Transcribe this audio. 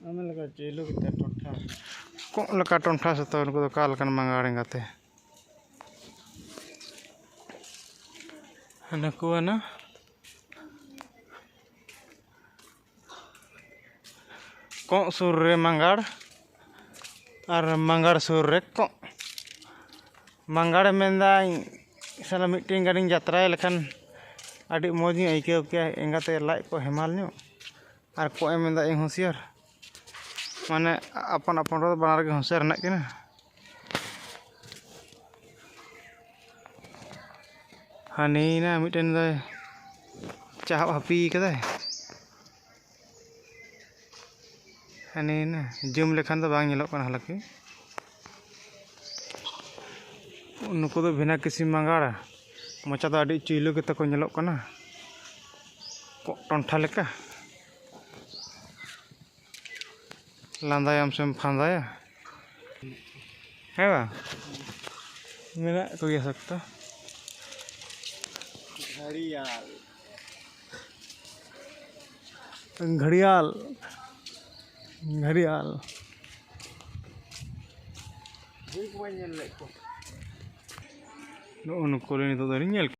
Ame leka cilo kita tonta. Kok leka tonta seto nuku kal kan mangaring kate. Anakku ana. Kok surre manggar. Ar manggar surre kok. Manggar mendang salah meeting garing jatra lekan adik moji aike oke engate like ko hemal nyo. Ar ko emenda ing husiar. Mane अपन रो बना के होशियार ना किना हानी ना mitten दो चाह happy कदे हानी ना जूम लेखान दो बांग येलो कन हलकी उनको दो बिना किसी मंगाड़ा मचा दो आड़ी चिलो के तको येलो कना टंठा लेका लांदायाम से फांदाया है बा मेरा कोई सकता घड़ियाल घड़ियाल घड़ियाल बुक बन ले को नो उनको लेने तो दरिंग